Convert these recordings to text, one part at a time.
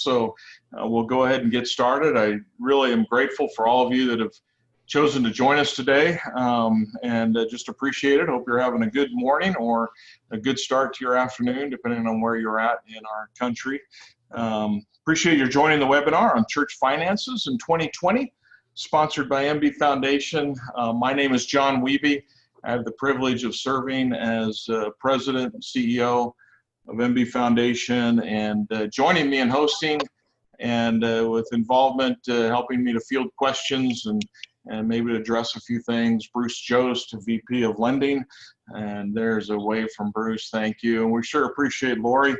So we'll go ahead and get started. I really am grateful for all of you that have chosen to join us today, and just appreciate it. Hope you're having a good morning or a good start to your afternoon, depending on where you're at in our country. Appreciate you joining the webinar on church finances in 2020, sponsored by MB Foundation. My name is John Wiebe. I have the privilege of serving as President and CEO of MB Foundation, and joining me in hosting and with involvement, helping me to field questions and maybe address a few things, Bruce Jost, VP of Lending. And there's a wave from Bruce, thank you. And we sure appreciate Lori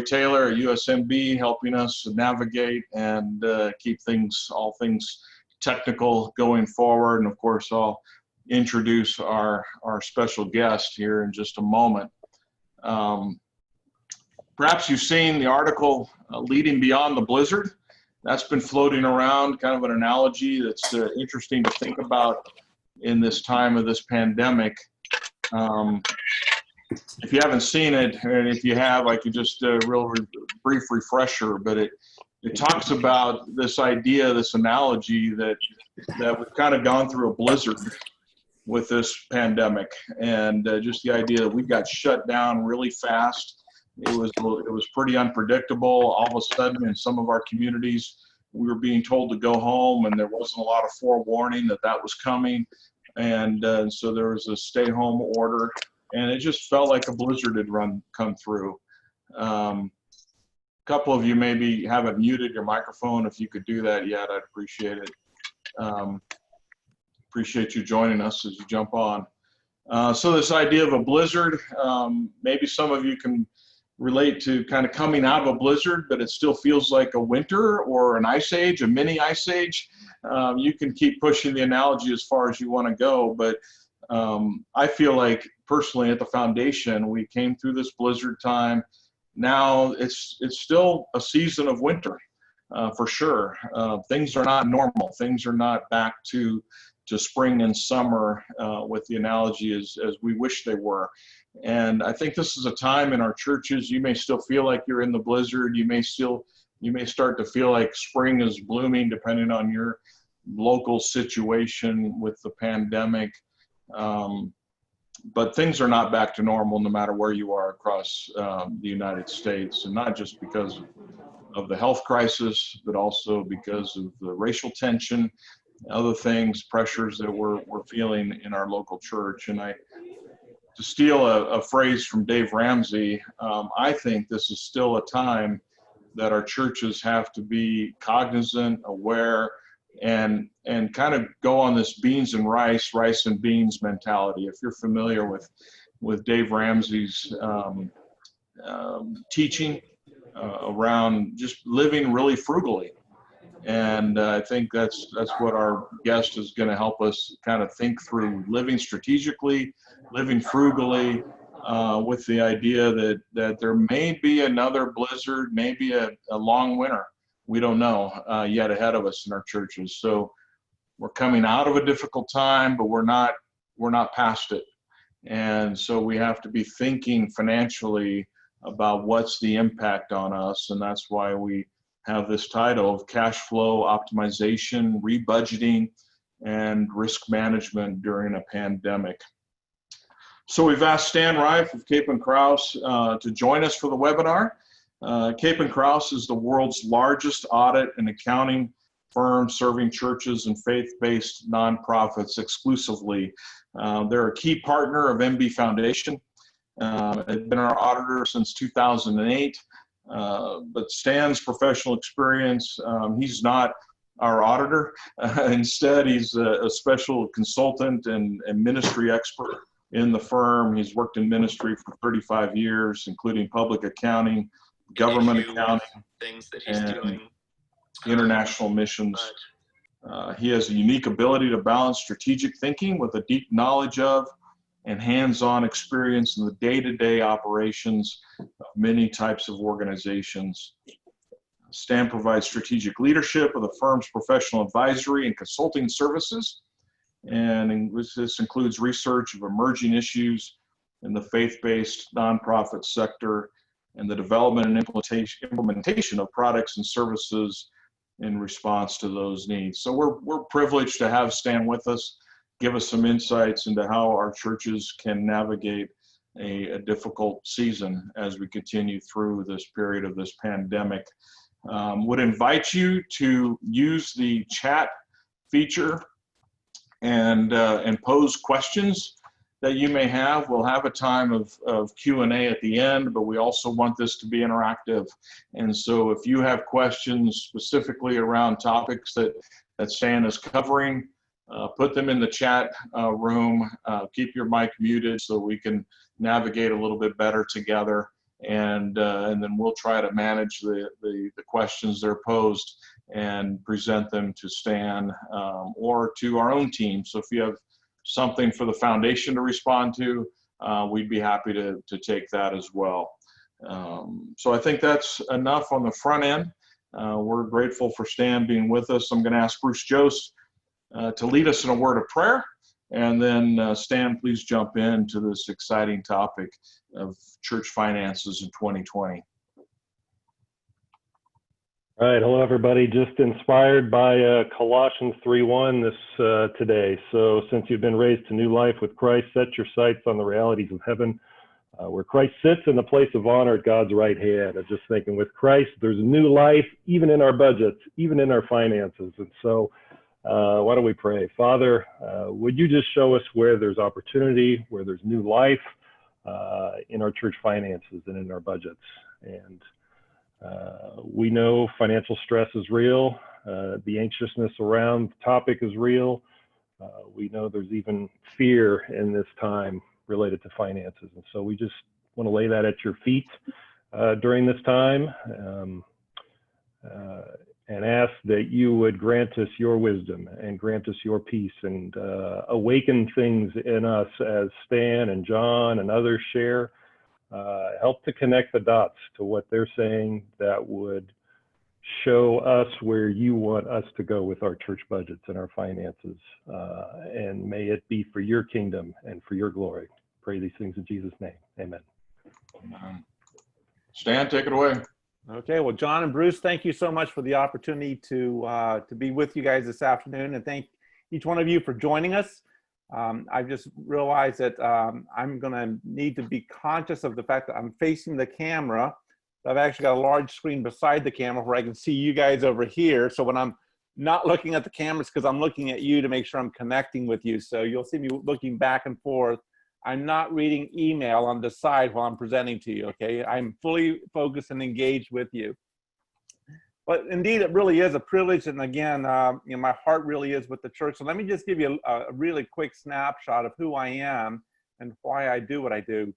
Taylor at USMB helping us navigate and keep all things technical going forward. And of course, I'll introduce our special guest here in just a moment. Perhaps you've seen the article, Leading Beyond the Blizzard. That's been floating around, kind of an analogy that's interesting to think about in this time of this pandemic. If you haven't seen it, and if you have, I could just brief refresher, but it talks about this idea, this analogy that we've kind of gone through a blizzard with this pandemic, and just the idea that we got shut down really fast. It was pretty unpredictable. All of a sudden, in some of our communities, we were being told to go home, and there wasn't a lot of forewarning that was coming, and so there was a stay-home order, and it just felt like a blizzard had come through. A couple of you maybe haven't muted your microphone. If you could do that yet, I'd appreciate it. Appreciate you joining us as you jump on. So this idea of a blizzard, maybe some of you can relate to kind of coming out of a blizzard, but it still feels like a winter or an ice age, a mini ice age. You can keep pushing the analogy as far as you want to go, but I feel like personally at the foundation, we came through this blizzard time. Now it's still a season of winter, for sure. Things are not normal. Things are not back to spring and summer with the analogy as we wish they were. And I think this is a time in our churches, you may still feel like you're in the blizzard. You may start to feel like spring is blooming depending on your local situation with the pandemic. But things are not back to normal no matter where you are across the United States, and not just because of the health crisis, but also because of the racial tension, other things, pressures that we're feeling in our local church. And to steal a phrase from Dave Ramsey, I think this is still a time that our churches have to be cognizant, aware, and kind of go on this beans and rice and beans mentality. If you're familiar with Dave Ramsey's teaching around just living really frugally. And I think that's what our guest is going to help us kind of think through, living strategically, living frugally, with the idea that there may be another blizzard, maybe a long winter. We don't know yet ahead of us in our churches. So we're coming out of a difficult time, but we're not past it. And so we have to be thinking financially about what's the impact on us. And that's why we have this title of Cash Flow Optimization, Rebudgeting, and Risk Management During a Pandemic. So we've asked Stan Reif of Cape & Krause to join us for the webinar. Cape & Krause is the world's largest audit and accounting firm serving churches and faith-based nonprofits exclusively. They're a key partner of MB Foundation. They've been our auditor since 2008. But Stan's professional experience, he's not our auditor. Instead, he's a special consultant and ministry expert in the firm. He's worked in ministry for 35 years, including public accounting, government accounting, things that he's doing, international missions. He has a unique ability to balance strategic thinking with a deep knowledge of and hands-on experience in the day-to-day operations of many types of organizations. Stan provides strategic leadership of the firm's professional advisory and consulting services, and this includes research of emerging issues in the faith-based nonprofit sector, and the development and implementation of products and services in response to those needs. So we're privileged to have Stan with us, give us some insights into how our churches can navigate a difficult season as we continue through this period of this pandemic. Would invite you to use the chat feature and pose questions that you may have. We'll have a time of Q&A at the end, but we also want this to be interactive. And so if you have questions specifically around topics that Stan is covering, put them in the chat room. Keep your mic muted so we can navigate a little bit better together. And then we'll try to manage the questions that are posed and present them to Stan or to our own team. So if you have something for the foundation to respond to, we'd be happy to take that as well. So I think that's enough on the front end. We're grateful for Stan being with us. I'm going to ask Bruce Jost to lead us in a word of prayer. And then Stan, please jump into this exciting topic of church finances in 2020. All right, hello everybody. Just inspired by Colossians 3:1 this today. So since you've been raised to new life with Christ, set your sights on the realities of heaven, where Christ sits in the place of honor at God's right hand. I'm just thinking, with Christ, there's a new life, even in our budgets, even in our finances. And so why don't we pray? Father, would you just show us where there's opportunity, where there's new life in our church finances and in our budgets. And we know financial stress is real. The anxiousness around the topic is real. We know there's even fear in this time related to finances. And so we just want to lay that at your feet during this time and ask that you would grant us your wisdom and grant us your peace and awaken things in us as Stan and John and others share. Help to connect the dots to what they're saying that would show us where you want us to go with our church budgets and our finances. And may it be for your kingdom and for your glory. Pray these things in Jesus' name. Amen. Stan, take it away. Okay, well, John and Bruce, thank you so much for the opportunity to be with you guys this afternoon, and thank each one of you for joining us. I've just realized that I'm going to need to be conscious of the fact that I'm facing the camera. I've actually got a large screen beside the camera where I can see you guys over here. So when I'm not looking at the cameras, because I'm looking at you to make sure I'm connecting with you. So you'll see me looking back and forth. I'm not reading email on the side while I'm presenting to you, okay? I'm fully focused and engaged with you. But indeed, it really is a privilege. And again, my heart really is with the church. So let me just give you a really quick snapshot of who I am and why I do what I do.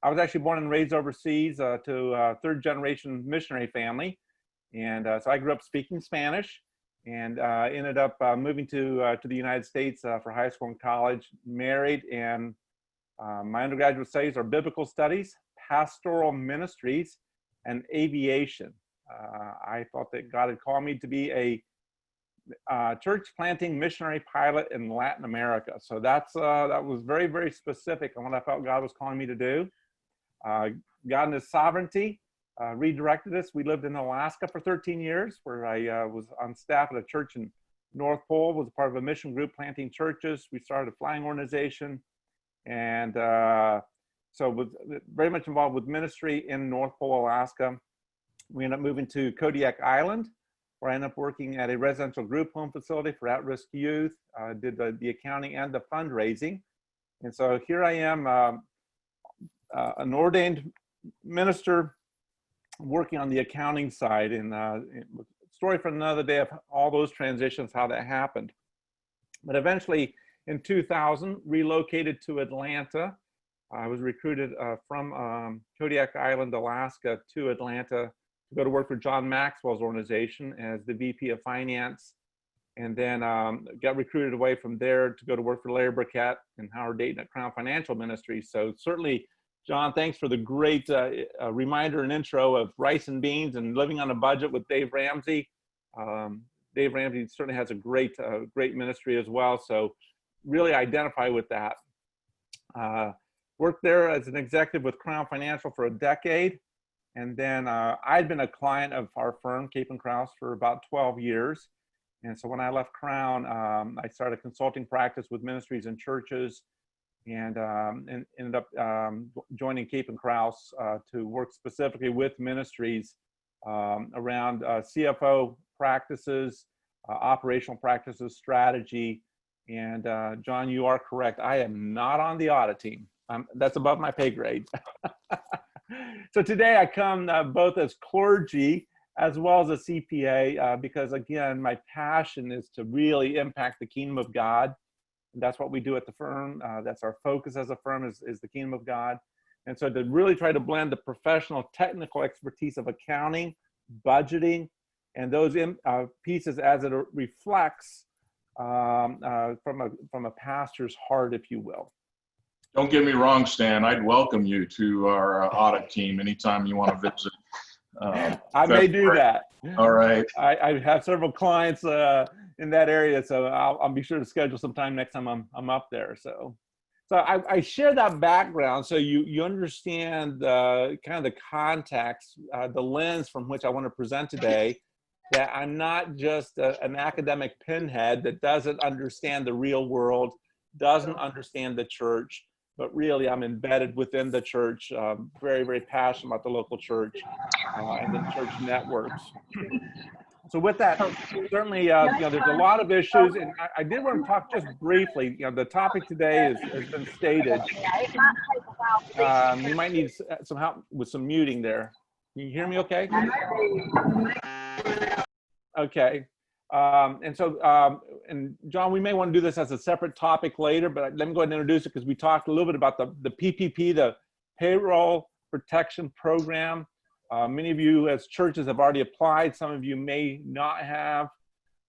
I was actually born and raised overseas to a third-generation missionary family. And so I grew up speaking Spanish and ended up moving to the United States for high school and college, married, and my undergraduate studies are biblical studies, pastoral ministries, and aviation. I thought that God had called me to be a church planting missionary pilot in Latin America. So that was very, very specific on what I felt God was calling me to do. God in His sovereignty redirected us. We lived in Alaska for 13 years, where I was on staff at a church in North Pole, was a part of a mission group planting churches. We started a flying organization, and so was very much involved with ministry in North Pole, Alaska. We ended up moving to Kodiak Island, where I ended up working at a residential group home facility for at-risk youth, did the accounting and the fundraising. And so here I am, an ordained minister working on the accounting side, and story for another day of all those transitions, how that happened. But eventually in 2000, relocated to Atlanta. I was recruited from Kodiak Island, Alaska to Atlanta to go to work for John Maxwell's organization as the VP of Finance, and then got recruited away from there to go to work for Larry Burkett and Howard Dayton at Crown Financial Ministries. So certainly, John, thanks for the great reminder and intro of rice and beans and living on a budget with Dave Ramsey. Dave Ramsey certainly has a great ministry as well, so really identify with that. worked there as an executive with Crown Financial for a decade. And then I'd been a client of our firm, Cape and Krause, for about 12 years. And so when I left Crown, I started a consulting practice with ministries and churches, and ended up joining Cape and Krause to work specifically with ministries around CFO practices, operational practices, strategy. And John, you are correct. I am not on the audit team. That's above my pay grade. So today I come both as clergy as well as a CPA, because again, my passion is to really impact the kingdom of God. And that's what we do at the firm. That's our focus as a firm, is the kingdom of God. And so to really try to blend the professional technical expertise of accounting, budgeting, and those pieces as it reflects from a pastor's heart, if you will. Don't get me wrong, Stan. I'd welcome you to our audit team anytime you want to visit. I may do that. All right. I have several clients in that area, so I'll be sure to schedule some time next time I'm up there. So I share that background so you understand kind of the context, the lens from which I want to present today. That I'm not just an academic pinhead that doesn't understand the real world, doesn't understand the church, but really I'm embedded within the church, very, very passionate about the local church and the church networks. So with that, certainly, there's a lot of issues, and I did want to talk just briefly. The topic today has been stated. We might need some help with some muting there. Can you hear me okay? Okay. And John, we may want to do this as a separate topic later, but let me go ahead and introduce it, because we talked a little bit about the PPP, the Payroll Protection Program. Many of you as churches have already applied. Some of you may not have.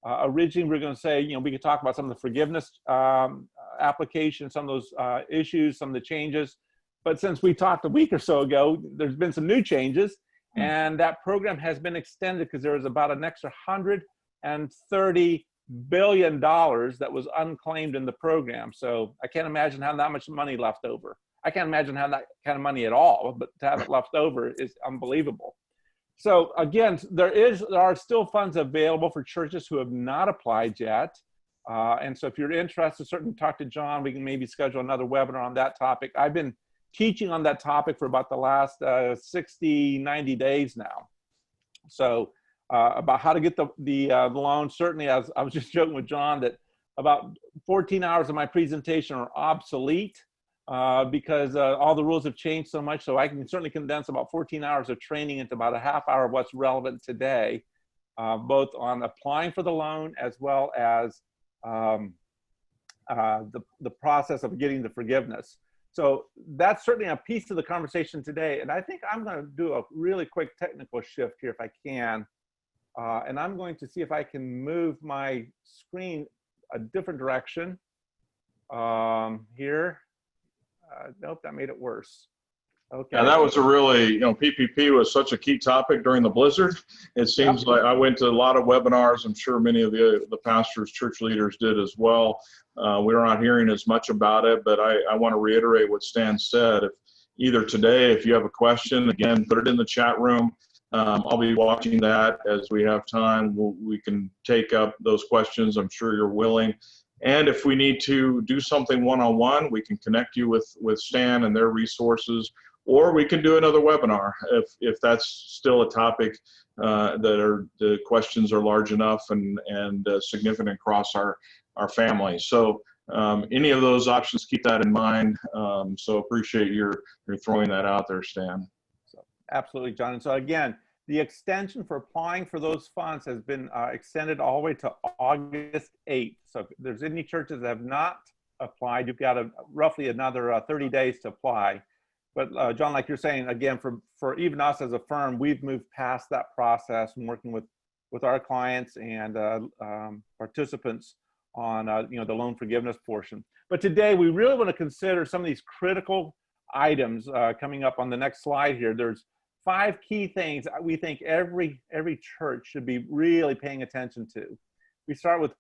Originally, we were going to say, we could talk about some of the forgiveness applications, some of those issues, some of the changes. But since we talked a week or so ago, there's been some new changes. And that program has been extended because there was about an extra $130 billion that was unclaimed in the program. So I can't imagine having that much money left over. I can't imagine having that kind of money at all, but to have it left over is unbelievable. So again, there are still funds available for churches who have not applied yet. And so if you're interested, certainly talk to John. We can maybe schedule another webinar on that topic. I've been teaching on that topic for about the last 60, 90 days now. So about how to get the loan. Certainly, as I was just joking with John, that about 14 hours of my presentation are obsolete because all the rules have changed so much. So I can certainly condense about 14 hours of training into about a half hour of what's relevant today, both on applying for the loan as well as the process of getting the forgiveness. So that's certainly a piece of the conversation today. And I think I'm going to do a really quick technical shift here if I can. And I'm going to see if I can move my screen a different direction here. Nope, that made it worse. Okay. Yeah, that was a really, PPP was such a key topic during the blizzard. It seems like I went to a lot of webinars. I'm sure many of the pastors, church leaders did as well. We're not hearing as much about it, but I want to reiterate what Stan said. Either today, if you have a question, again, put it in the chat room. I'll be watching that as we have time. We can take up those questions. I'm sure you're willing. And if we need to do something one-on-one, we can connect you with Stan and their resources, or we can do another webinar if that's still a topic the questions are large enough and significant across our family. So any of those options, keep that in mind. So appreciate your throwing that out there, Stan. Absolutely, John. And so again, the extension for applying for those funds has been extended all the way to August 8th. So if there's any churches that have not applied, you've got roughly another 30 days to apply. But John, like you're saying, again, for even us as a firm, we've moved past that process and working with our clients and participants on the loan forgiveness portion. But today we really want to consider some of these critical items coming up on the next slide here. There's 5 key things we think every church should be really paying attention to. We start with,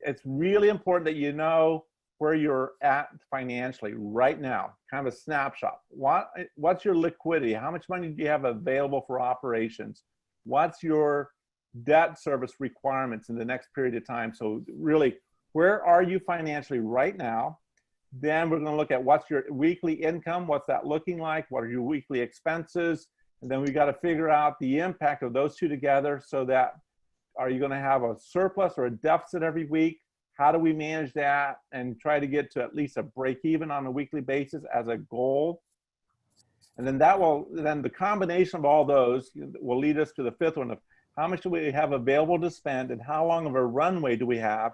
it's really important that you know where you're at financially right now, kind of a snapshot. What's your liquidity? How much money do you have available for operations? What's your debt service requirements in the next period of time? So really, where are you financially right now? Then we're going to look at what's your weekly income, what's that looking like, what are your weekly expenses, and then we got to figure out the impact of those two together so that are you going to have a surplus or a deficit every week? How do we manage that and try to get to at least a break even on a weekly basis as a goal? And then then the combination of all those will lead us to the fifth one of how much do we have available to spend and how long of a runway do we have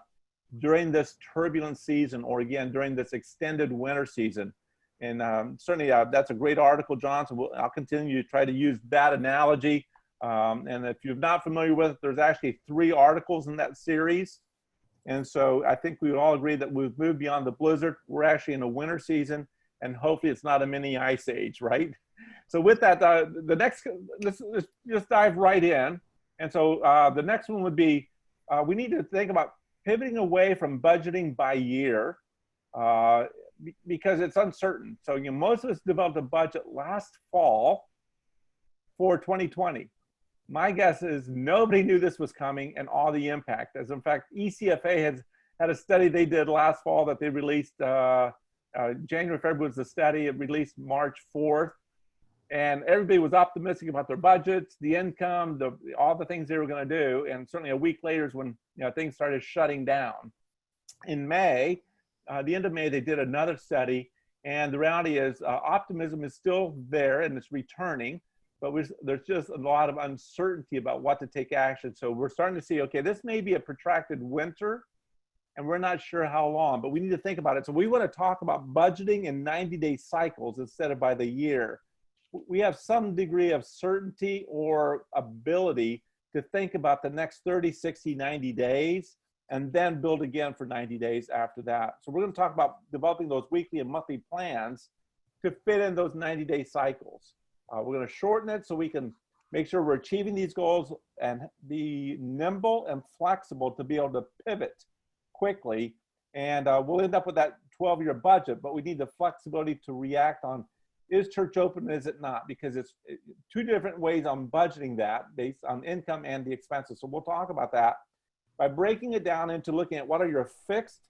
during this turbulent season, or again, during this extended winter season. And certainly that's a great article, John, so I'll continue to try to use that analogy. And if you're not familiar with it, there's actually 3 articles in that series. And so I think we would all agree that we've moved beyond the blizzard. We're actually in a winter season, and hopefully it's not a mini ice age, right? So with that, let's just dive right in. And so the next one would be, we need to think about pivoting away from budgeting by year because it's uncertain. So most of us developed a budget last fall for 2020. My guess is nobody knew this was coming and all the impact. As in fact, ECFA has had a study they did last fall that they released, January, February was the study, it released March 4th. And everybody was optimistic about their budgets, the income, all the things they were going to do. And certainly a week later is when things started shutting down. In May, the end of May, they did another study. And the reality is optimism is still there and it's returning. But there's just a lot of uncertainty about what to take action. So we're starting to see, okay, this may be a protracted winter and we're not sure how long, but we need to think about it. So we want to talk about budgeting in 90-day cycles instead of by the year. We have some degree of certainty or ability to think about the next 30, 60, 90 days and then build again for 90 days after that. So we're going to talk about developing those weekly and monthly plans to fit in those 90-day cycles. We're going to shorten it so we can make sure we're achieving these goals and be nimble and flexible to be able to pivot quickly. And we'll end up with that 12-year budget, but we need the flexibility to react on, is church open, is it not? Because it's 2 different ways on budgeting that based on income and the expenses. So we'll talk about that by breaking it down into looking at what are your fixed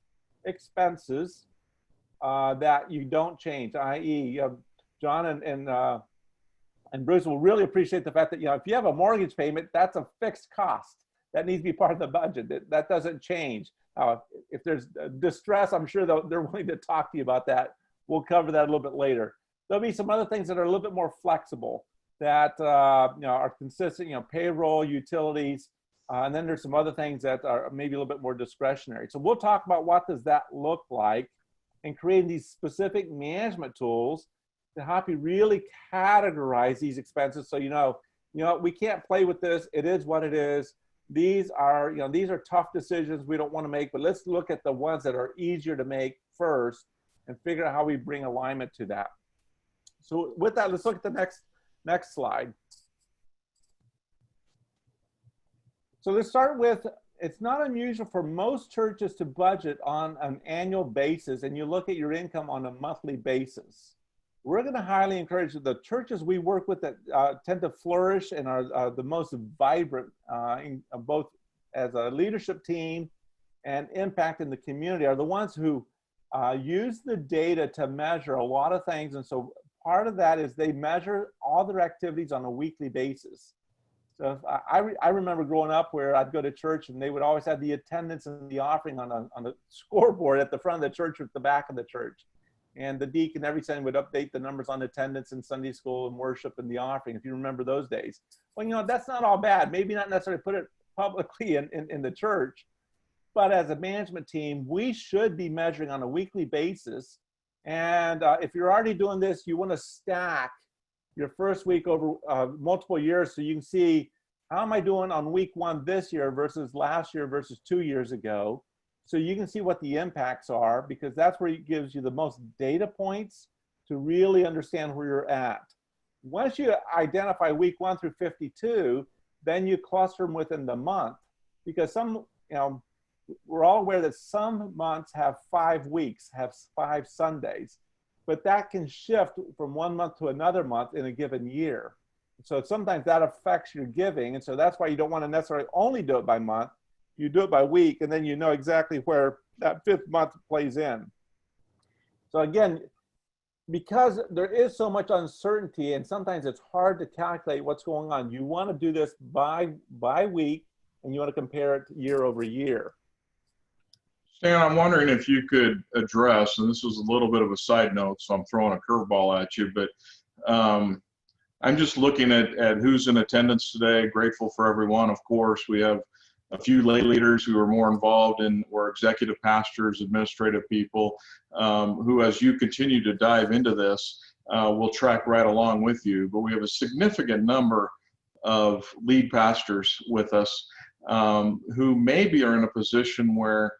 expenses that you don't change, i.e. John and Bruce will really appreciate the fact that, if you have a mortgage payment, that's a fixed cost. That needs to be part of the budget. That doesn't change. If there's distress, I'm sure they're willing to talk to you about that. We'll cover that a little bit later. There'll be some other things that are a little bit more flexible that are consistent, payroll, utilities, and then there's some other things that are maybe a little bit more discretionary. So we'll talk about what does that look like and creating these specific management tools to help you really categorize these expenses. So, we can't play with this. It is what it is. These are tough decisions we don't want to make, but let's look at the ones that are easier to make first and figure out how we bring alignment to that. So with that, let's look at the next slide. So let's start with, it's not unusual for most churches to budget on an annual basis, and you look at your income on a monthly basis. We're going to highly encourage the churches we work with that tend to flourish and are the most vibrant, both as a leadership team and impact in the community, are the ones who use the data to measure a lot of things. And so part of that is they measure all their activities on a weekly basis. So I remember growing up where I'd go to church and they would always have the attendance and the offering on a scoreboard at the front of the church or at the back of the church. And the deacon every Sunday would update the numbers on attendance in Sunday school and worship and the offering, if you remember those days. Well, that's not all bad. Maybe not necessarily put it publicly in the church, but as a management team, we should be measuring on a weekly basis. And if you're already doing this, you want to stack your first week over multiple years so you can see, how am I doing on week 1 this year versus last year versus 2 years ago? So you can see what the impacts are, because that's where it gives you the most data points to really understand where you're at. Once you identify week 1 through 52, then you cluster them within the month, because some, we're all aware that some months have 5 weeks, have 5 Sundays, but that can shift from one month to another month in a given year. So sometimes that affects your giving. And so that's why you don't want to necessarily only do it by month. You do it by week, and then you know exactly where that 5th month plays in. So again, because there is so much uncertainty and sometimes it's hard to calculate what's going on, you want to do this by week, and you want to compare it year over year. Stan, I'm wondering if you could address, and this is a little bit of a side note, so I'm throwing a curveball at you, but I'm just looking at who's in attendance today. Grateful for everyone, of course. We have a few lay leaders who are more involved in, or executive pastors, administrative people, who, as you continue to dive into this, will track right along with you. But we have a significant number of lead pastors with us who maybe are in a position where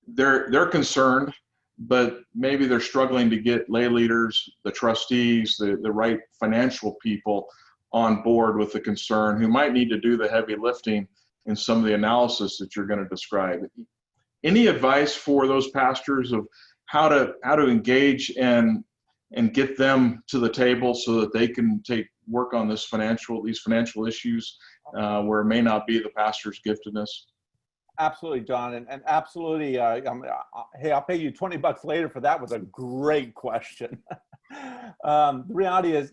they're concerned, but maybe they're struggling to get lay leaders, the trustees, the right financial people on board with the concern, who might need to do the heavy lifting in some of the analysis that you're going to describe. Any advice for those pastors of how to engage and get them to the table so that they can work on these financial issues where it may not be the pastor's giftedness? Absolutely, John, and absolutely. Hey, I'll pay you $20 later for that. Was a great question. The reality is,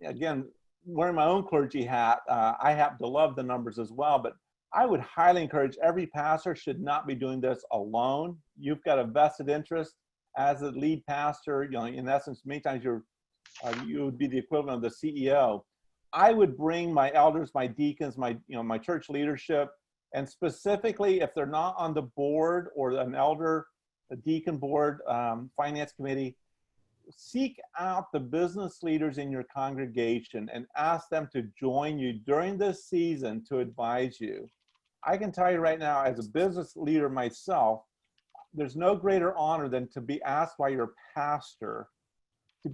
again, wearing my own clergy hat, I happen to love the numbers as well. But I would highly encourage every pastor should not be doing this alone. You've got a vested interest as a lead pastor. In essence, many times you would be the equivalent of the CEO. I would bring my elders, my deacons, my church leadership. And specifically, if they're not on the board or an elder, a deacon board, finance committee, seek out the business leaders in your congregation and ask them to join you during this season to advise you. I can tell you right now, as a business leader myself, there's no greater honor than to be asked by your pastor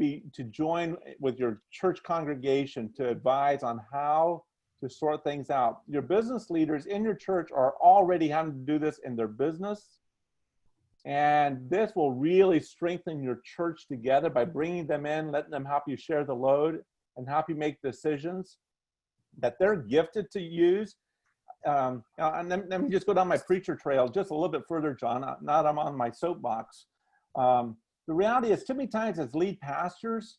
to join with your church congregation to advise on how to sort things out. Your business leaders in your church are already having to do this in their business. And this will really strengthen your church together by bringing them in, letting them help you share the load and help you make decisions that they're gifted to use. And let me just go down my preacher trail just a little bit further, John. Now that I'm on my soapbox. The reality is, too many times as lead pastors,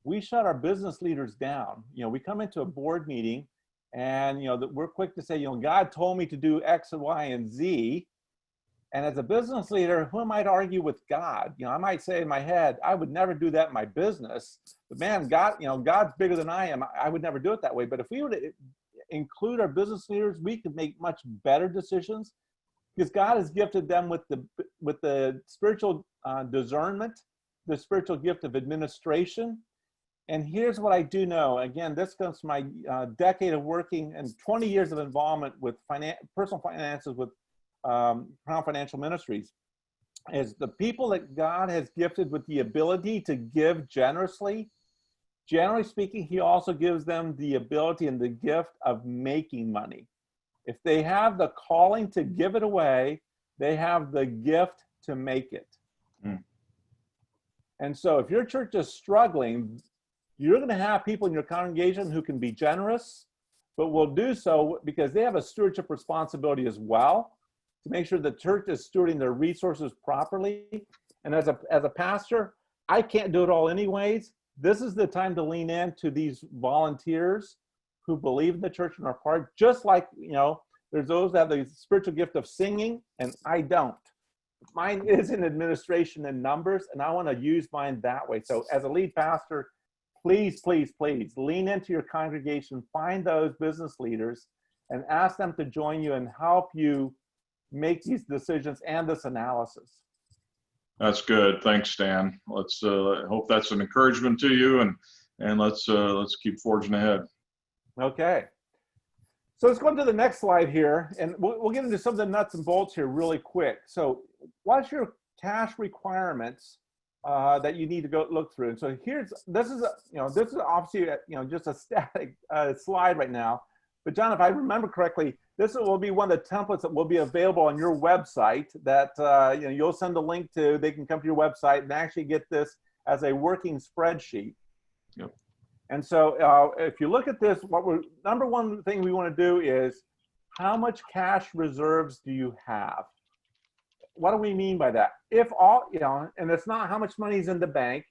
we shut our business leaders down. We come into a board meeting and, we're quick to say, God told me to do X and Y and Z. And as a business leader, who am I to argue with God? I might say in my head, I would never do that in my business. But man, God, God's bigger than I am. I would never do it that way. But if we were to include our business leaders, we could make much better decisions because God has gifted them with the spiritual discernment, the spiritual gift of administration. And here's what I do know. Again, this comes from my decade of working and 20 years of involvement with personal finances with Crown Financial Ministries, is the people that God has gifted with the ability to give generously. Generally speaking, he also gives them the ability and the gift of making money. If they have the calling to give it away, they have the gift to make it. And so if your church is struggling, you're going to have people in your congregation who can be generous, but will do so because they have a stewardship responsibility as well to make sure the church is stewarding their resources properly. And as a pastor, I can't do it all anyways. This is the time to lean into these volunteers who believe in the church and are part, just like, there's those that have the spiritual gift of singing, and I don't. Mine is in administration and numbers, and I want to use mine that way. So as a lead pastor, please, please, please lean into your congregation, find those business leaders, and ask them to join you and help you make these decisions and this analysis. That's good. Thanks, Stan. Let's hope that's an encouragement to you, and let's keep forging ahead. Okay. So let's go on to the next slide here, and we'll get into some of the nuts and bolts here really quick. So what's your cash requirements that you need to go look through? And so this is obviously just a static slide right now, But John, if I remember correctly, this will be one of the templates that will be available on your website that you know, you'll send a link to. They can come to your website and actually get this as a working spreadsheet. Yep. And so if you look at this, number one thing we want to do is, how much cash reserves do you have? What do we mean by that? If all, you know, and it's not how much money is in the bank.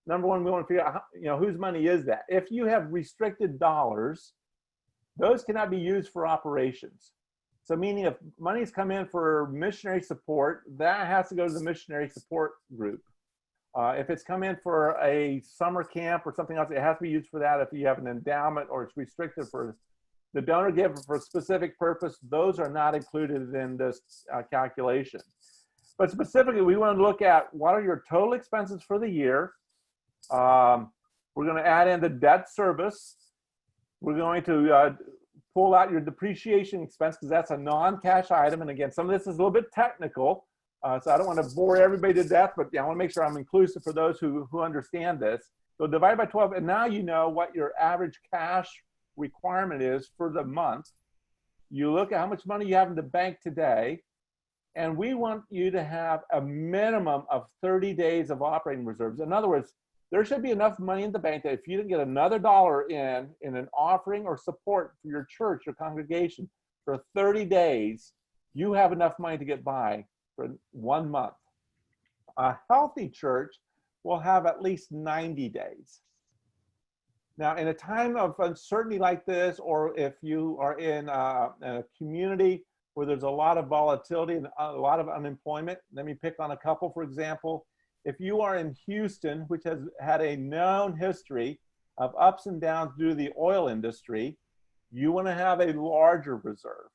Number one, we want to figure out, you know, whose money is that? If you have restricted dollars, those cannot be used for operations. So meaning if money's come in for missionary support, that has to go to the missionary support group. If it's come in for a summer camp or something else, it has to be used for that. If you have an endowment or it's restricted for the donor give for a specific purpose, those are not included in this calculation. But specifically, we want to look at what are your total expenses for the year. We're going to add in the debt service. We're going to pull out your depreciation expense because that's a non-cash item. And again, some of this is a little bit technical. So I don't want to bore everybody to death, but I want to make sure I'm inclusive for those who understand this. So divide by 12, and now you know what your average cash requirement is for the month. You look at how much money you have in the bank today, and we want you to have a minimum of 30 days of operating reserves. In other words, there should be enough money in the bank that if you didn't get another dollar in an offering or support for your church or congregation for 30 days, you have enough money to get by for 1 month. A healthy church will have at least 90 days. Now, in a time of uncertainty like this, or if you are in a community where there's a lot of volatility and a lot of unemployment, let me pick on a couple, for example. If you are in Houston, which has had a known history of ups and downs due to the oil industry, you want to have a larger reserve.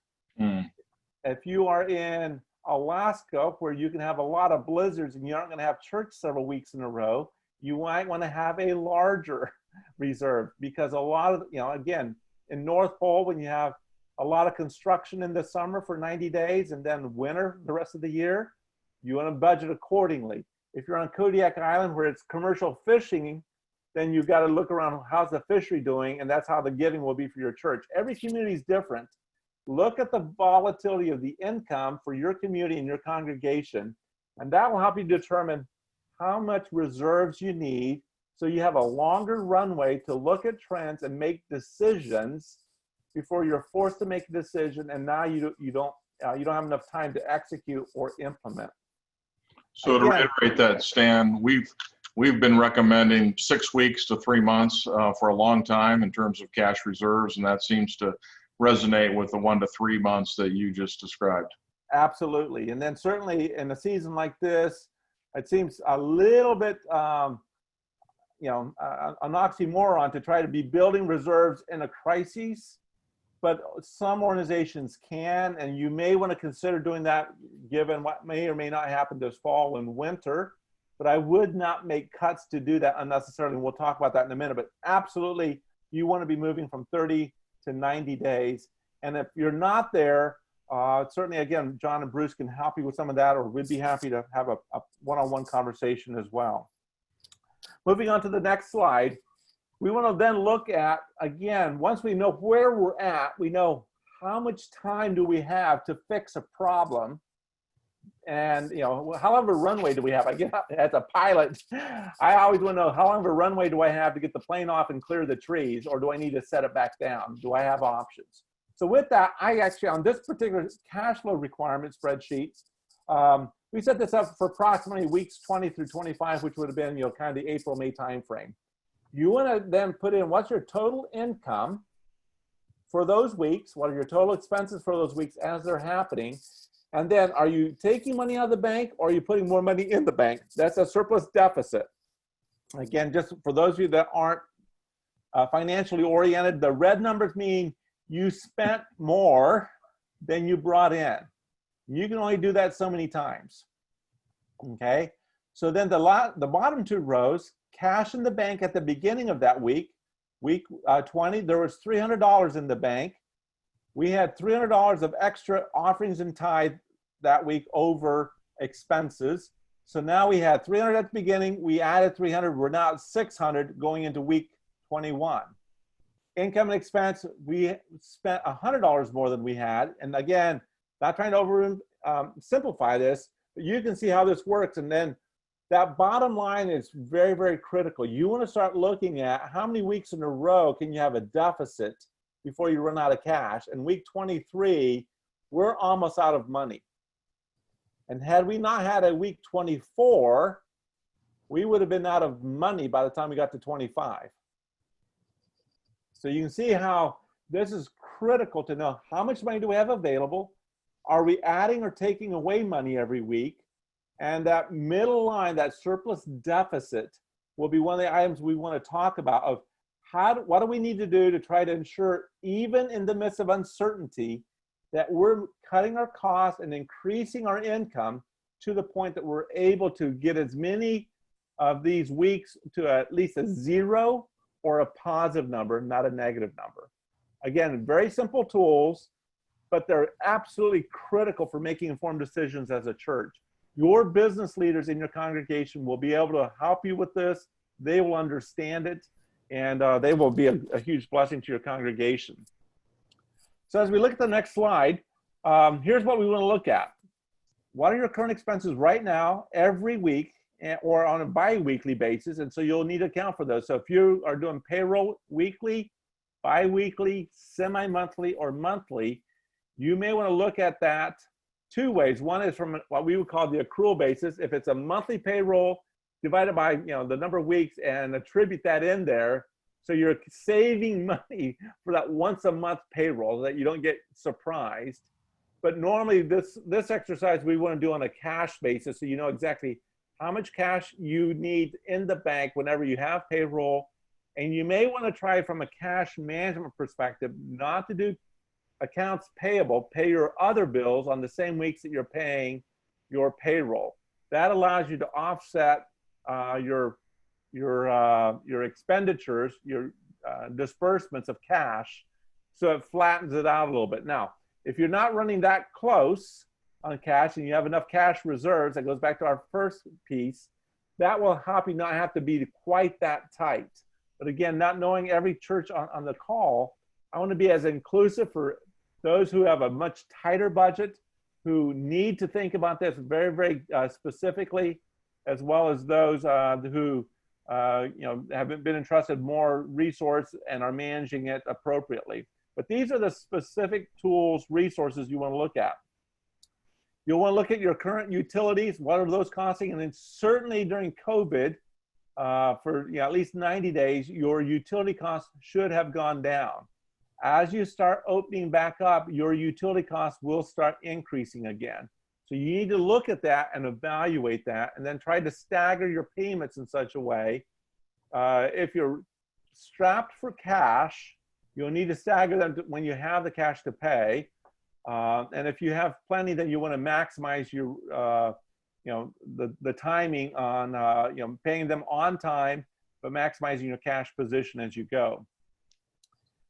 If you are in Alaska, where you can have a lot of blizzards and you aren't going to have church several weeks in a row, you might want to have a larger reserve, because a lot of, you know, again, in North Pole, when you have a lot of construction in the summer for 90 days and then winter the rest of the year, you want to budget accordingly. If you're on Kodiak Island where it's commercial fishing, then you've got to look around, how's the fishery doing? And that's how the giving will be for your church. Every community is different. Look at the volatility of the income for your community and your congregation, and that will help you determine how much reserves you need, so you have a longer runway to look at trends and make decisions before you're forced to make a decision, and now you don't have enough time to execute or implement. So to reiterate that, Stan, we've been recommending 6 weeks to 3 months for a long time in terms of cash reserves, and that seems to resonate with the 1 to 3 months that you just described. Absolutely. And then certainly in a season like this, it seems a little bit, you know, an oxymoron to try to be building reserves in a crisis, but some organizations can, and you may want to consider doing that given what may or may not happen this fall and winter. But I would not make cuts to do that unnecessarily. We'll talk about that in a minute, but absolutely you want to be moving from 30 to 90 days. And if you're not there, certainly, again, John and Bruce can help you with some of that, or we'd be happy to have a one-on-one conversation as well. Moving on to the next slide, we want to then look at, again, once we know where we're at, we know how much time do we have to fix a problem. And, you know, how long of a runway do we have? I guess as a pilot, I always want to know, how long of a runway do I have to get the plane off and clear the trees, or do I need to set it back down? Do I have options? So with that, I actually, on this particular cash flow requirement spreadsheet, we set this up for approximately weeks 20 through 25, which would have been, you know, kind of the April, May timeframe. You want to then put in what's your total income for those weeks, what are your total expenses for those weeks as they're happening, and then are you taking money out of the bank, or are you putting more money in the bank? That's a surplus deficit. Again, just for those of you that aren't financially oriented, the red numbers mean you spent more than you brought in. You can only do that so many times. Okay, so then the bottom two rows, cash in the bank at the beginning of that week, week 20, there was $300 in the bank. We had $300 of extra offerings and tithe that week over expenses. So now we had 300 at the beginning, we added 300, we're now at 600 going into week 21. income and expense, we spent $100 more than we had. And again, not trying to over simplify this, but you can see how this works. And then that bottom line is very, very critical. You want to start looking at how many weeks in a row can you have a deficit before you run out of cash. And week 23, we're almost out of money. And had we not had a week 24, we would have been out of money by the time we got to 25. So you can see how this is critical to know how much money do we have available? Are we adding or taking away money every week? And that middle line, that surplus deficit, will be one of the items we want to talk about of what do we need to do to try to ensure, even in the midst of uncertainty, that we're cutting our costs and increasing our income to the point that we're able to get as many of these weeks to at least a 0 or a positive number, not a negative number. Again, very simple tools, but they're absolutely critical for making informed decisions as a church. Your business leaders in your congregation will be able to help you with this. They will understand it, and they will be a huge blessing to your congregation. So as we look at the next slide, here's what we want to look at. What are your current expenses right now, every week, or on a bi-weekly basis? And so you'll need to account for those. So if you are doing payroll weekly, bi-weekly, semi-monthly, or monthly, you may want to look at that two ways. One is from what we would call the accrual basis. If it's a monthly payroll, divided by the number of weeks and attribute that in there. So you're saving money for that once a month payroll so that you don't get surprised. But normally this exercise we want to do on a cash basis, so you know exactly how much cash you need in the bank whenever you have payroll. And you may want to try from a cash management perspective, not to do accounts payable, pay your other bills on the same weeks that you're paying your payroll. That allows you to offset your expenditures, your disbursements of cash, so it flattens it out a little bit. Now, if you're not running that close on cash and you have enough cash reserves, that goes back to our first piece, that will help you not have to be quite that tight. But again, not knowing every church on the call, I want to be as inclusive for those who have a much tighter budget, who need to think about this very, very specifically, as well as those who haven't been entrusted more resource and are managing it appropriately. But these are the specific tools, resources you want to look at. You'll want to look at your current utilities. What are those costing? And then certainly during COVID, for at least 90 days, your utility costs should have gone down. As you start opening back up, your utility costs will start increasing again. So you need to look at that and evaluate that, and then try to stagger your payments in such a way. If you're strapped for cash, you'll need to stagger them when you have the cash to pay. And if you have plenty, then you want to maximize your, the timing on, paying them on time, but maximizing your cash position as you go.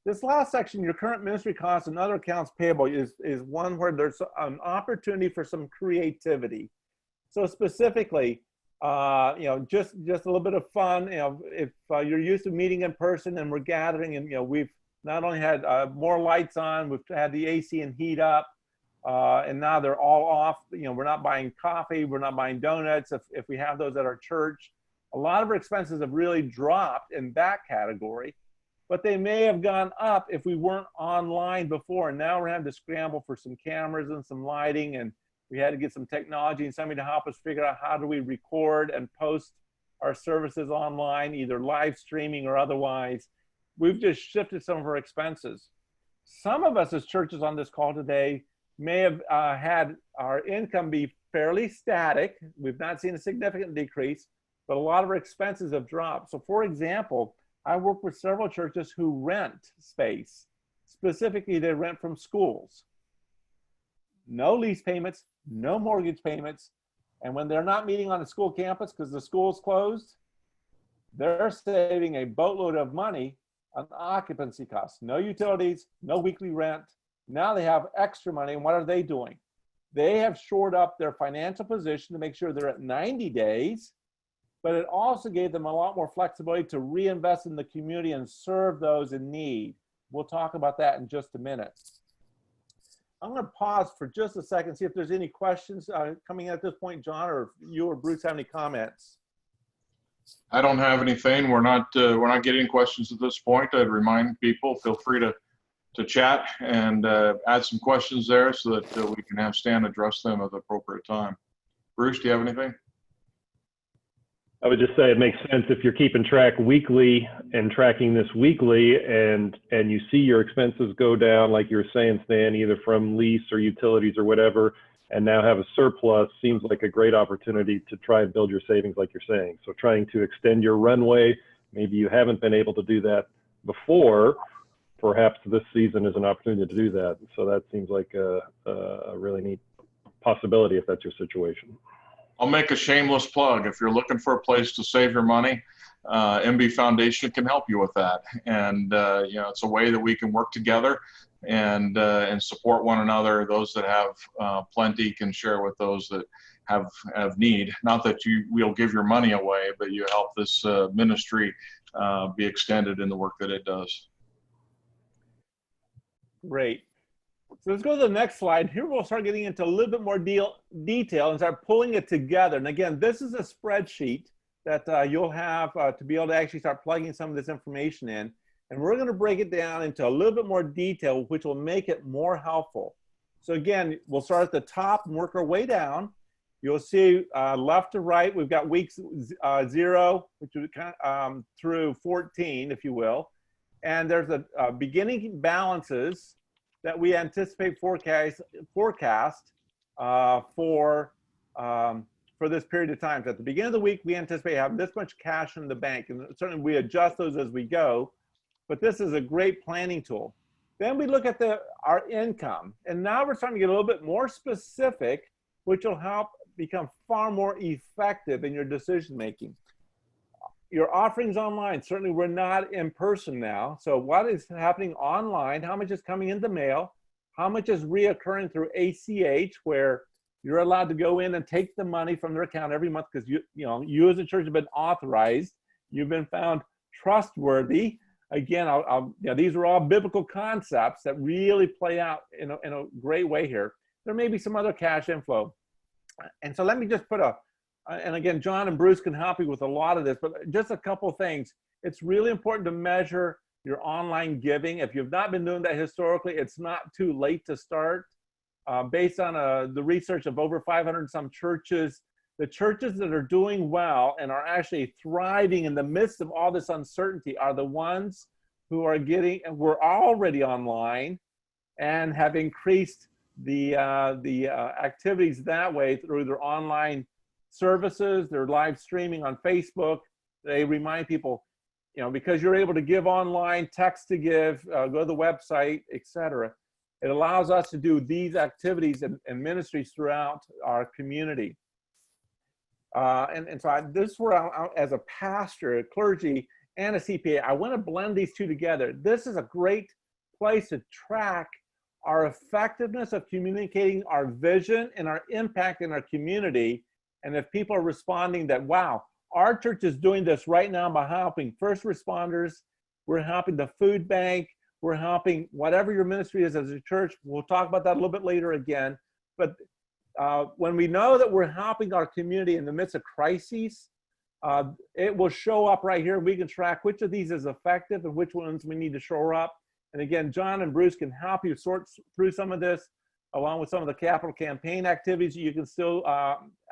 This last section, your current ministry costs and other accounts payable, is one where there's an opportunity for some creativity. So specifically, just a little bit of fun. If you're used to meeting in person and we're gathering, and we've not only had more lights on, we've had the AC and heat up, and now they're all off. We're not buying coffee, we're not buying donuts if we have those at our church. A lot of our expenses have really dropped in that category. But they may have gone up if we weren't online before. And now we're having to scramble for some cameras and some lighting, and we had to get some technology and somebody to help us figure out how do we record and post our services online, either live streaming or otherwise. We've just shifted some of our expenses. Some of us as churches on this call today may have had our income be fairly static. We've not seen a significant decrease, but a lot of our expenses have dropped. So for example, I work with several churches who rent space. Specifically, they rent from schools. No lease payments, no mortgage payments. And when they're not meeting on a school campus because the school's closed, they're saving a boatload of money on occupancy costs. No utilities, no weekly rent. Now they have extra money, and what are they doing? They have shored up their financial position to make sure they're at 90 days, but it also gave them a lot more flexibility to reinvest in the community and serve those in need. We'll talk about that in just a minute. I'm going to pause for just a second, see if there's any questions coming in at this point, John, or if you or Bruce have any comments. I don't have anything. We're not getting questions at this point. I'd remind people, feel free to chat and add some questions there so that we can have Stan address them at the appropriate time. Bruce, do you have anything? I would just say it makes sense if you're keeping track weekly and tracking this weekly, and you see your expenses go down, like you were saying, Stan, either from lease or utilities or whatever, and now have a surplus, seems like a great opportunity to try and build your savings like you're saying. So trying to extend your runway, maybe you haven't been able to do that before, perhaps this season is an opportunity to do that. So that seems like a really neat possibility if that's your situation. I'll make a shameless plug. If you're looking for a place to save your money, MB Foundation can help you with that. And you know, it's a way that we can work together and support one another. Those that have plenty can share with those that have need. Not that we'll give your money away, but you help this ministry be extended in the work that it does. Great. So let's go to the next slide. Here we'll start getting into a little bit more detail and start pulling it together. And again, this is a spreadsheet that you'll have to be able to actually start plugging some of this information in. And we're going to break it down into a little bit more detail, which will make it more helpful. So again, we'll start at the top and work our way down. You'll see left to right, we've got weeks 0, which is through 14, if you will. And there's a beginning balances that we anticipate forecast for this period of time. So at the beginning of the week, we anticipate having this much cash in the bank, and certainly we adjust those as we go, but this is a great planning tool. Then we look at our income, and now we're starting to get a little bit more specific, which will help become far more effective in your decision making. Your offerings online, certainly we're not in person now. So what is happening online? How much is coming in the mail? How much is reoccurring through ACH, where you're allowed to go in and take the money from their account every month because you as a church have been authorized. You've been found trustworthy. Again, these are all biblical concepts that really play out in a great way here. There may be some other cash inflow. And so let me just put and again, John and Bruce can help you with a lot of this, but just a couple things. It's really important to measure your online giving. If you've not been doing that historically, it's not too late to start. Based on the research of over 500 some churches, the churches that are doing well and are actually thriving in the midst of all this uncertainty are the ones who are we're already online and have increased the activities that way through their online services, their live streaming on Facebook. They remind people, because you're able to give online, text to give, go to the website, etc. It allows us to do these activities and ministries throughout our community. And so this is where as a pastor, a clergy, and a CPA, I want to blend these two together. This is a great place to track our effectiveness of communicating our vision and our impact in our community. And if people are responding that, wow, our church is doing this right now by helping first responders, we're helping the food bank, we're helping whatever your ministry is as a church. We'll talk about that a little bit later again. But when we know that we're helping our community in the midst of crises, it will show up right here. We can track which of these is effective and which ones we need to shore up. And again, John and Bruce can help you sort through some of this, along with some of the capital campaign activities you can still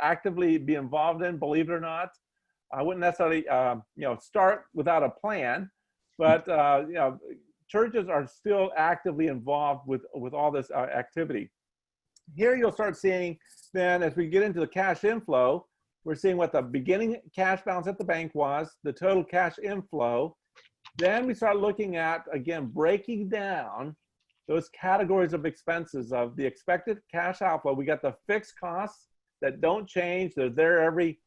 actively be involved in, believe it or not. I wouldn't necessarily start without a plan, but churches are still actively involved with all this activity. Here you'll start seeing then, as we get into the cash inflow, we're seeing what the beginning cash balance at the bank was, the total cash inflow. Then we start looking at, again, breaking down those categories of expenses of the expected cash outflow. We got the fixed costs that don't change. They're there every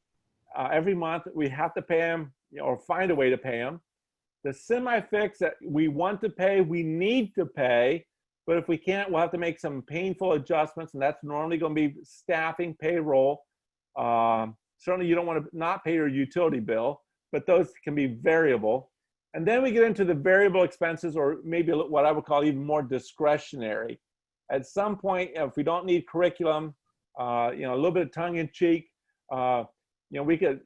month. We have to pay them, or find a way to pay them. The semi-fixed that we want to pay, we need to pay, but if we can't, we'll have to make some painful adjustments, and that's normally going to be staffing, payroll, Certainly you don't want to not pay your utility bill, but those can be variable. And then we get into the variable expenses, or maybe what I would call even more discretionary. At some point, if we don't need curriculum, a little bit of tongue in cheek, we could,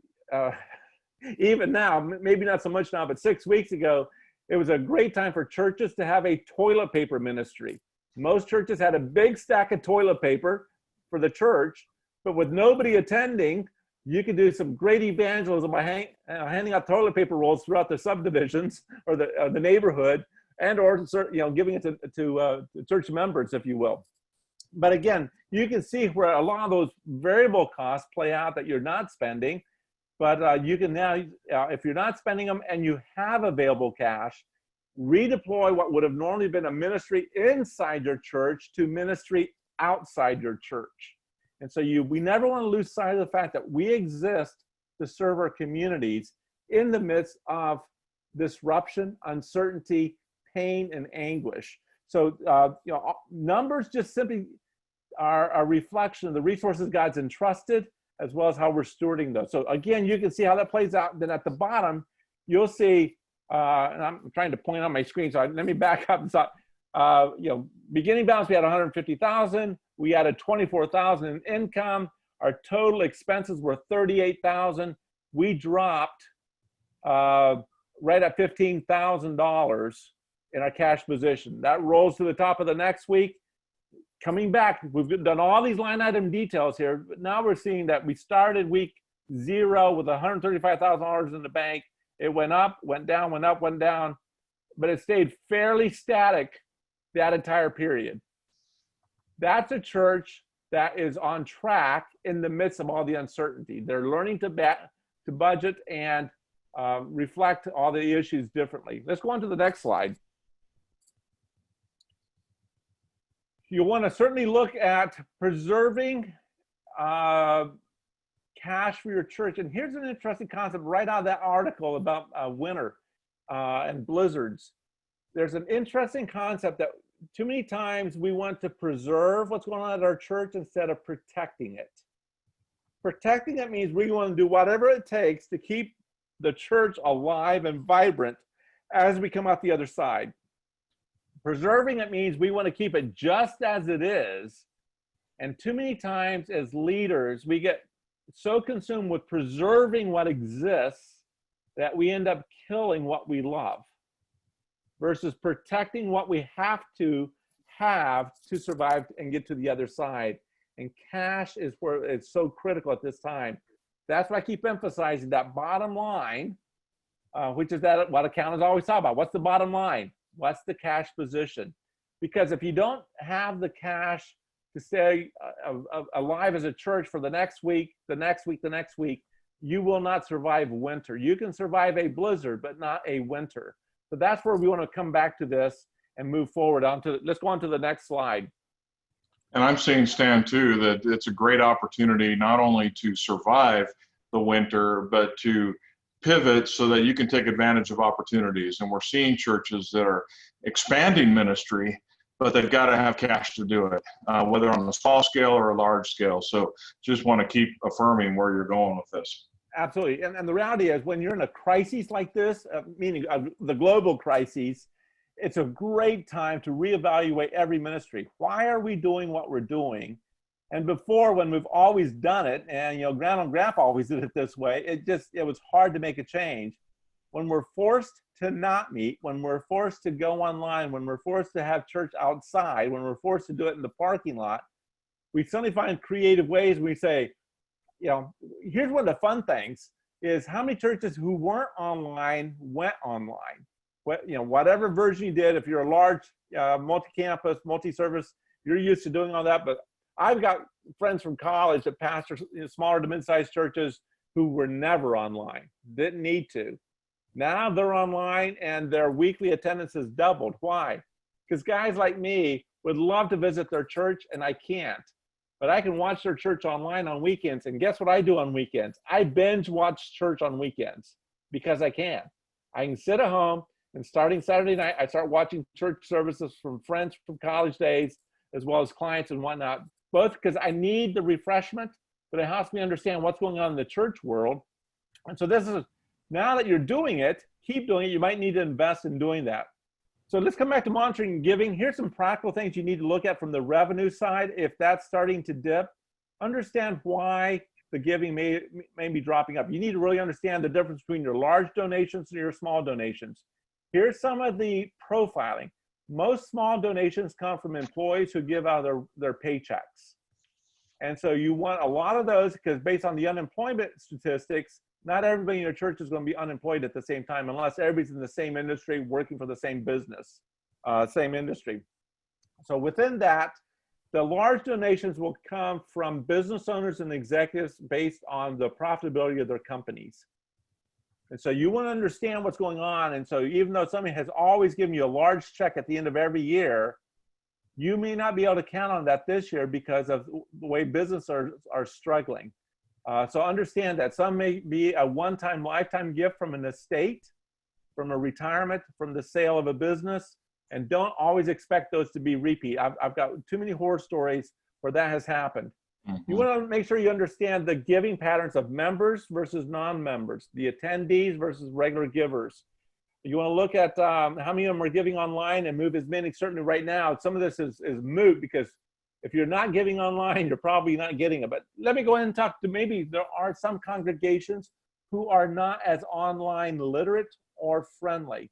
even now, maybe not so much now, but 6 weeks ago, it was a great time for churches to have a toilet paper ministry. Most churches had a big stack of toilet paper for the church, but with nobody attending, you could do some great evangelism by handing out toilet paper rolls throughout the subdivisions or the neighborhood, and or giving it to church members, if you will. But again, you can see where a lot of those variable costs play out that you're not spending. But you can now, if you're not spending them and you have available cash, redeploy what would have normally been a ministry inside your church to ministry outside your church. And so we never want to lose sight of the fact that we exist to serve our communities in the midst of disruption, uncertainty, pain, and anguish. So numbers just simply are a reflection of the resources God's entrusted, as well as how we're stewarding those. So again, you can see how that plays out. Then at the bottom, you'll see, and I'm trying to point on my screen, so let me back up and stop. Beginning balance, we had 150,000. We added 24,000 in income. Our total expenses were 38,000. We dropped right at $15,000 in our cash position. That rolls to the top of the next week. Coming back, we've done all these line item details here, but now we're seeing that we started week 0 with $135,000 in the bank. It went up, went down, went up, went down, but it stayed fairly static that entire period. That's a church that is on track in the midst of all the uncertainty. They're learning to budget and reflect all the issues differently. Let's go on to the next slide. You want to certainly look at preserving cash for your church. And here's an interesting concept right out of that article about winter and blizzards. There's an interesting concept that too many times we want to preserve what's going on at our church instead of protecting it. Protecting it means we want to do whatever it takes to keep the church alive and vibrant as we come out the other side. Preserving it means we want to keep it just as it is. And too many times as leaders, we get so consumed with preserving what exists that we end up killing what we love, versus protecting what we have to survive and get to the other side. And cash is where it's so critical at this time. That's why I keep emphasizing that bottom line, which is that what accountants always talk about. What's the bottom line? What's the cash position? Because if you don't have the cash to stay alive as a church for the next week, the next week, the next week, you will not survive winter. You can survive a blizzard, but not a winter. So that's where we want to come back to this and move forward let's go on to the next slide. And I'm seeing, Stan, too, that it's a great opportunity not only to survive the winter, but to pivot so that you can take advantage of opportunities. And we're seeing churches that are expanding ministry, but they've got to have cash to do it, whether on a small scale or a large scale. So just want to keep affirming where you're going with this. Absolutely. And the reality is, when you're in a crisis like this, meaning the global crisis, it's a great time to reevaluate every ministry. Why are we doing what we're doing? And before, when we've always done it, and Grandma and Grandpa always did it this way, it was hard to make a change. When we're forced to not meet, when we're forced to go online, when we're forced to have church outside, when we're forced to do it in the parking lot, we suddenly find creative ways. We say, here's one of the fun things is how many churches who weren't online went online. Whatever version you did, if you're a large multi-campus, multi-service, you're used to doing all that. But I've got friends from college that pastor smaller to mid-sized churches who were never online, didn't need to. Now they're online and their weekly attendance has doubled. Why? Because guys like me would love to visit their church and I can't. But I can watch their church online on weekends. And guess what I do on weekends? I binge watch church on weekends because I can. I can sit at home, and starting Saturday night, I start watching church services from friends from college days, as well as clients and whatnot, both because I need the refreshment, but it helps me understand what's going on in the church world. And so this is, now that you're doing it, keep doing it. You might need to invest in doing that. So let's come back to monitoring and giving. Here's some practical things you need to look at from the revenue side. If that's starting to dip, understand why the giving may be dropping up. You need to really understand the difference between your large donations and your small donations. Here's some of the profiling. Most small donations come from employees who give out their paychecks. And so you want a lot of those, because based on the unemployment statistics, not everybody in your church is going to be unemployed at the same time unless everybody's in the same industry, working for the same business, same industry. So within that, the large donations will come from business owners and executives based on the profitability of their companies. And so you want to understand what's going on. And so even though somebody has always given you a large check at the end of every year, you may not be able to count on that this year because of the way businesses are struggling. So understand that some may be a one-time lifetime gift from an estate, from a retirement, from the sale of a business, and don't always expect those to be repeat. I've got too many horror stories where that has happened. You want to make sure you understand the giving patterns of members versus non-members, the attendees versus regular givers. You want to look at how many of them are giving online and move as many. Certainly right now, some of this is moot, because if you're not giving online, you're probably not getting it. But let me go ahead and talk to, maybe there are some congregations who are not as online literate or friendly.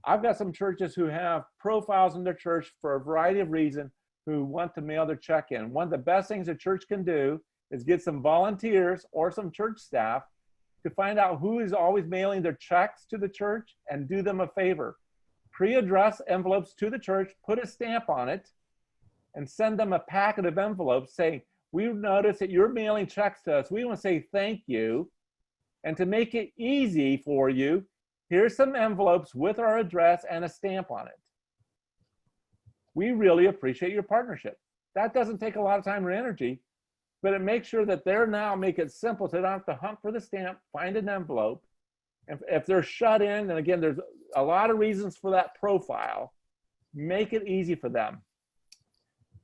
I've got some churches who have profiles in their church for a variety of reasons who want to mail their check in. One of the best things a church can do is get some volunteers or some church staff to find out who is always mailing their checks to the church and do them a favor. Pre-address envelopes to the church, put a stamp on it, and send them a packet of envelopes saying, we've noticed that you're mailing checks to us. We want to say thank you. And to make it easy for you, here's some envelopes with our address and a stamp on it. We really appreciate your partnership. That doesn't take a lot of time or energy, but it makes sure that they're now make it simple so they don't have to hunt for the stamp, find an envelope. And if they're shut in, and again, there's a lot of reasons for that profile, make it easy for them.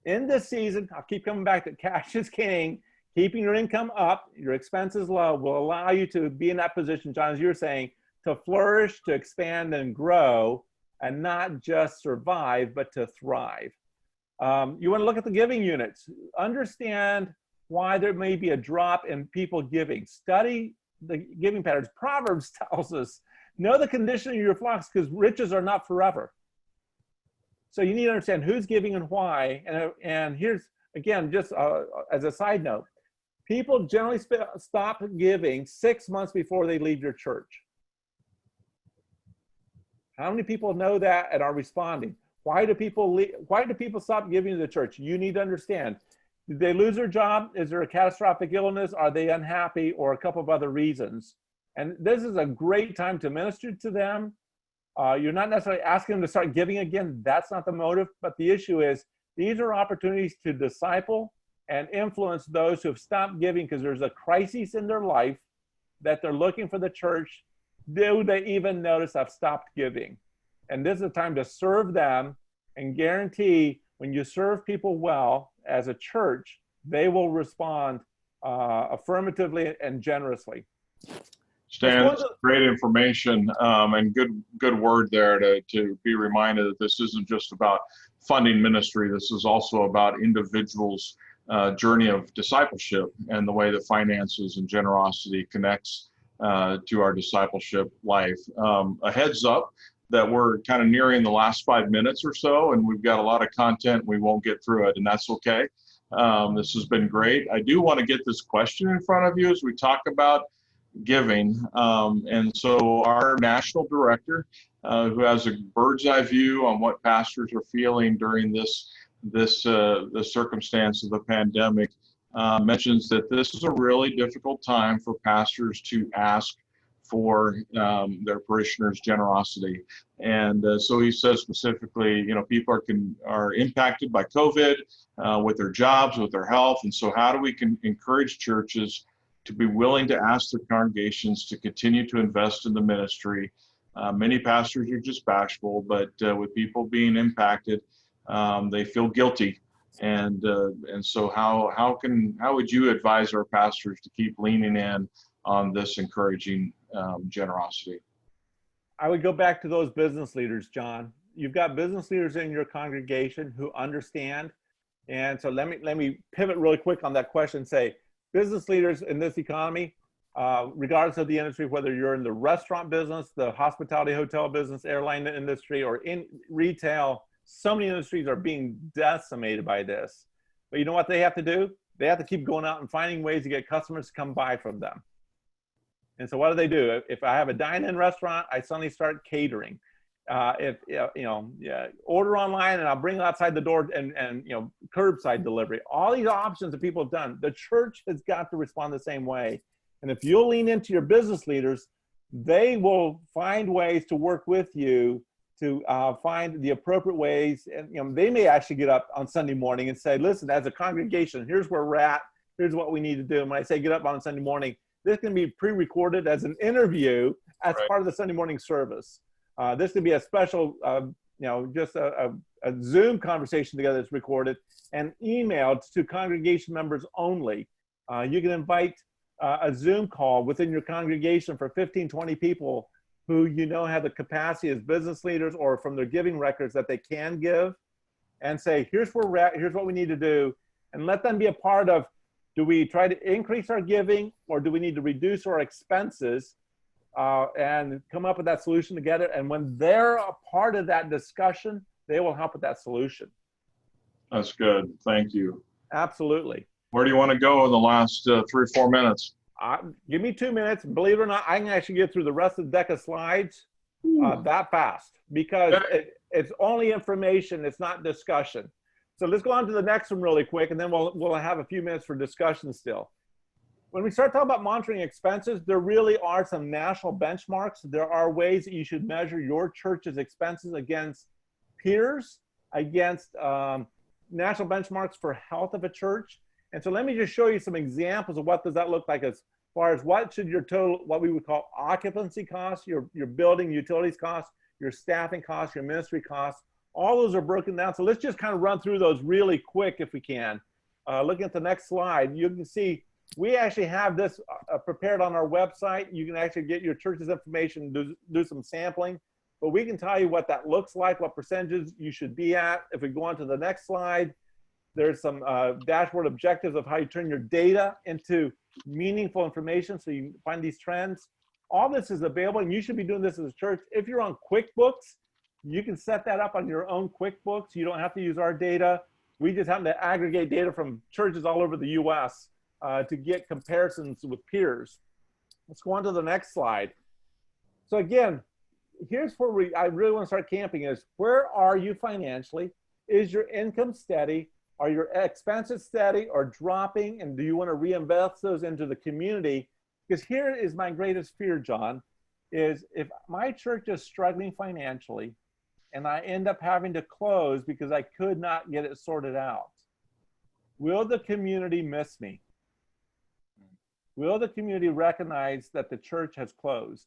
In this season, I'll keep coming back to cash is king. Keeping your income up, your expenses low will allow you to be in that position, John, as you were saying, to flourish, to expand and grow, and not just survive, but to thrive. You want to look at the giving units. Understand why there may be a drop in people giving. Study the giving patterns. Proverbs tells us, know the condition of your flocks, because riches are not forever. So you need to understand who's giving and why. And here's, again, just as a side note, people generally stop giving 6 months before they leave your church. How many people know that and are responding? Why do people stop giving to the church? You need to understand. Did they lose their job? Is there a catastrophic illness? Are they unhappy? Or a couple of other reasons? And this is a great time to minister to them. You're not necessarily asking them to start giving again. That's not the motive. But the issue is, these are opportunities to disciple and influence those who have stopped giving because there's a crisis in their life that they're looking for the church. Do they even notice I've stopped giving? And this is a time to serve them, and guarantee when you serve people well as a church, they will respond affirmatively and generously. Stan, that's great information, and good word there to be reminded that this isn't just about funding ministry. This is also about individuals' journey of discipleship and the way that finances and generosity connects to our discipleship life. A heads up that we're kind of nearing the last 5 minutes or so, and we've got a lot of content. We won't get through it, and that's okay. This has been great. I do want to get this question in front of you as we talk about giving. And so our national director, who has a bird's eye view on what pastors are feeling during the circumstance of the pandemic, mentions that this is a really difficult time for pastors to ask for their parishioners' generosity. And so he says specifically, people are impacted by COVID with their jobs, with their health. And so how do we encourage churches to be willing to ask their congregations to continue to invest in the ministry? Many pastors are just bashful, but with people being impacted, they feel guilty And so how would you advise our pastors to keep leaning in on this encouraging generosity? I would go back to those business leaders, John. You've got business leaders in your congregation who understand. And so let me pivot really quick on that question and say, business leaders in this economy, regardless of the industry, whether you're in the restaurant business, the hospitality hotel business, airline industry, or in retail, so many industries are being decimated by this. But you know what they have to do? They have to keep going out and finding ways to get customers to come buy from them. And so what do? If I have a dine-in restaurant, I suddenly start catering. Order online and I'll bring it outside the door and curbside delivery. All these options that people have done. The church has got to respond the same way. And if you'll lean into your business leaders, they will find ways to work with you to find the appropriate ways. And they may actually get up on Sunday morning and say, listen, as a congregation, here's where we're at. Here's what we need to do. And when I say get up on Sunday morning, this can be pre-recorded as an interview as part of the Sunday morning service. This could be a special, just a Zoom conversation together that's recorded and emailed to congregation members only. You can invite a Zoom call within your congregation for 15, 20 people who have the capacity as business leaders or from their giving records that they can give, and say, here's where we're at, here's what we need to do, and let them be a part of, do we try to increase our giving or do we need to reduce our expenses? And come up with that solution together. And when they're a part of that discussion, they will help with that solution. That's good. Thank you. Absolutely. Where do you want to go in the last 3 or 4 minutes? Give me 2 minutes. Believe it or not, I can actually get through the rest of the deck of slides that fast, because it's only information. It's not discussion. So let's go on to the next one really quick, and then we'll have a few minutes for discussion still. When we start talking about monitoring expenses, there really are some national benchmarks. There are ways that you should measure your church's expenses against peers, against national benchmarks for health of a church. And so let me just show you some examples of what does that look like as far as what should your total, what we would call occupancy costs, your building utilities costs, your staffing costs, your ministry costs, all those are broken down. So let's just kind of run through those really quick if we can. Looking at the next slide, you can see we actually have this prepared on our website. You can actually get your church's information, do some sampling, but we can tell you what that looks like, what percentages you should be at. If we go on to the next slide, there's some dashboard objectives of how you turn your data into meaningful information so you can find these trends. All this is available, and you should be doing this as a church. If you're on QuickBooks, you can set that up on your own QuickBooks. You don't have to use our data. We just happen to aggregate data from churches all over the US to get comparisons with peers. Let's go on to the next slide. So again, here's where I really want to start camping is, where are you financially? Is your income steady? Are your expenses steady or dropping? And do you want to reinvest those into the community? Because here is my greatest fear, John, is if my church is struggling financially and I end up having to close because I could not get it sorted out, will the community miss me? Will the community recognize that the church has closed?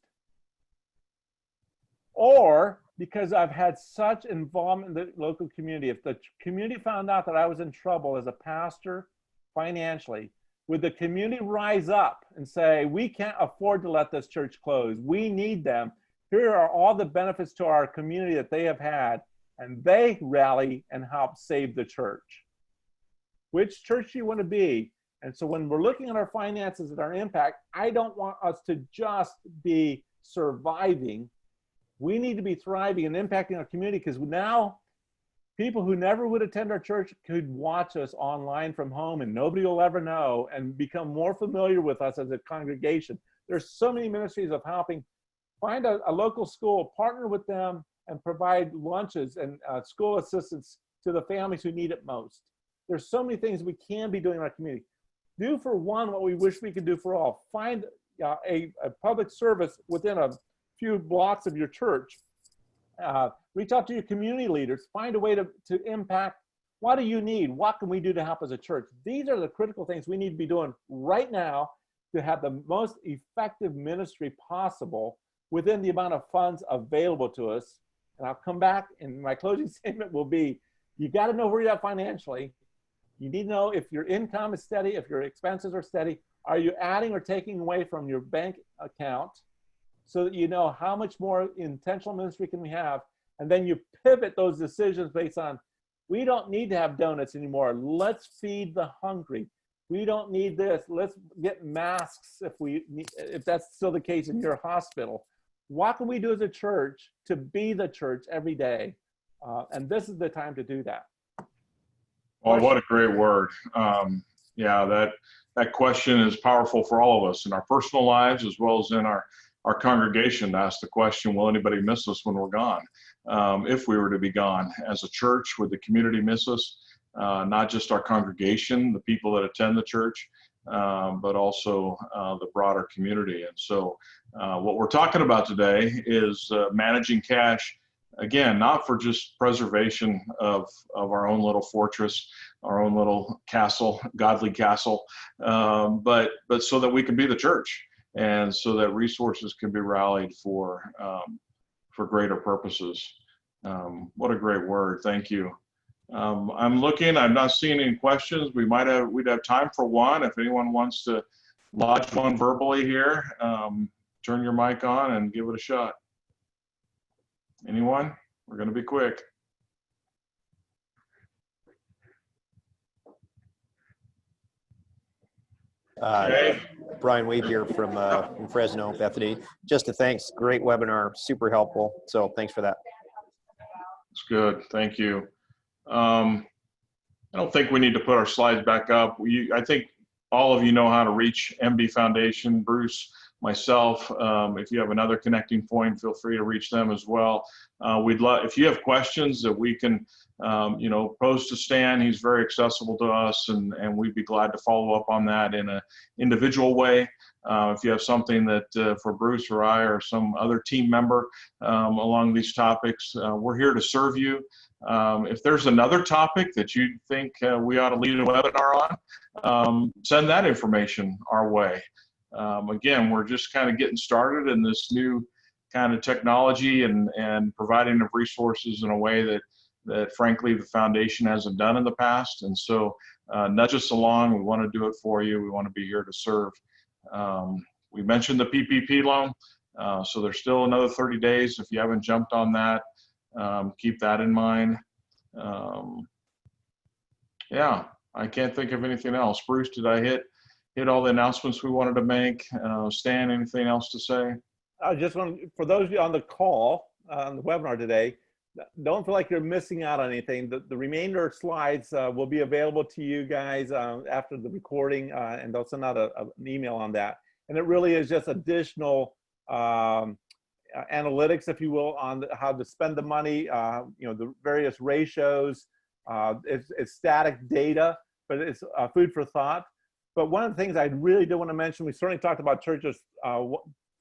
Or because I've had such involvement in the local community, if the community found out that I was in trouble as a pastor financially, would the community rise up and say, we can't afford to let this church close. We need them. Here are all the benefits to our community that they have had, and they rally and help save the church. Which church do you want to be? And so when we're looking at our finances and our impact, I don't want us to just be surviving. We need to be thriving and impacting our community, because now people who never would attend our church could watch us online from home and nobody will ever know, and become more familiar with us as a congregation. There's so many ministries of helping. Find a local school, partner with them, and provide lunches and school assistance to the families who need it most. There's so many things we can be doing in our community. Do for one what we wish we could do for all. Find a public service within a few blocks of your church. Reach out to your community leaders. Find a way to impact. What do you need? What can we do to help as a church? These are the critical things we need to be doing right now to have the most effective ministry possible within the amount of funds available to us. And I'll come back, and my closing statement will be, you got to know where you're at financially. You need to know if your income is steady, if your expenses are steady. Are you adding or taking away from your bank account so that you know how much more intentional ministry can we have? And then you pivot those decisions based on, we don't need to have donuts anymore. Let's feed the hungry. We don't need this. Let's get masks if that's still the case in your hospital. What can we do as a church to be the church every day? And this is the time to do that. Well, what a great word. Yeah, that question is powerful for all of us in our personal lives as well as in our congregation, to ask the question, will anybody miss us when we're gone? If we were to be gone as a church, would the community miss us? Not just our congregation, the people that attend the church, but also the broader community. And so what we're talking about today is managing cash, again, not for just preservation of our own little fortress, our own little castle, godly castle, but so that we can be the church, and so that resources can be rallied for greater purposes. What a great word. Thank you. I'm looking, I'm not seeing any questions. We'd have time for one. If anyone wants to lodge one verbally here, turn your mic on and give it a shot. Anyone? We're going to be quick. Okay. Brian Wade here from Fresno, Bethany. Just a thanks. Great webinar, super helpful. So thanks for that. It's good. Thank you. I don't think we need to put our slides back up. I think all of you know how to reach MB Foundation, Bruce, myself. If you have another connecting point, feel free to reach them as well. We'd love, if you have questions that we can, pose to Stan. He's very accessible to us, and we'd be glad to follow up on that in an individual way. If you have something that for Bruce or I or some other team member along these topics, we're here to serve you. If there's another topic that you think we ought to lead a webinar on, send that information our way. Again, we're just kind of getting started in this new kind of technology and providing of resources in a way that frankly the foundation hasn't done in the past. And so nudge us along. We want to do it for you. We want to be here to serve. We mentioned the PPP loan. So there's still another 30 days. If you haven't jumped on that, keep that in mind. Yeah, I can't think of anything else. Bruce, did I hit all the announcements we wanted to make? Stan, anything else to say? I just want, for those of you on the call, on the webinar today, don't feel like you're missing out on anything. The remainder of slides will be available to you guys after the recording, and they'll send out an email on that. And it really is just additional analytics, if you will, on how to spend the money, the various ratios. It's static data, but it's food for thought. But one of the things I really do want to mention, we certainly talked about churches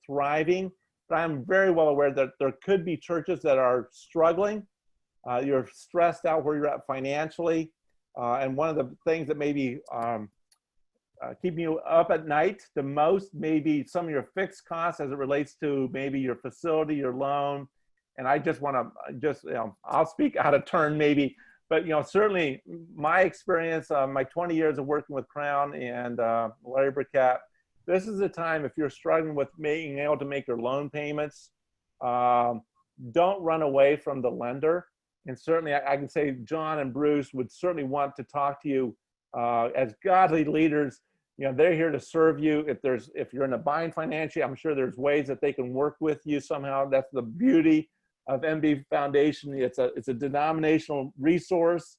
thriving, but I'm very well aware that there could be churches that are struggling. You're stressed out where you're at financially. And one of the things that maybe keeping you up at night the most, maybe some of your fixed costs as it relates to maybe your facility, your loan. And I just want to I'll speak out of turn maybe, but certainly my experience, my 20 years of working with Crown and Larry Burkett, this is a time if you're struggling with being able to make your loan payments, don't run away from the lender. And certainly I can say John and Bruce would certainly want to talk to you as godly leaders. They're here to serve you. If you're in a bind financially, I'm sure there's ways that they can work with you somehow. That's the beauty of MB Foundation. It's a denominational resource.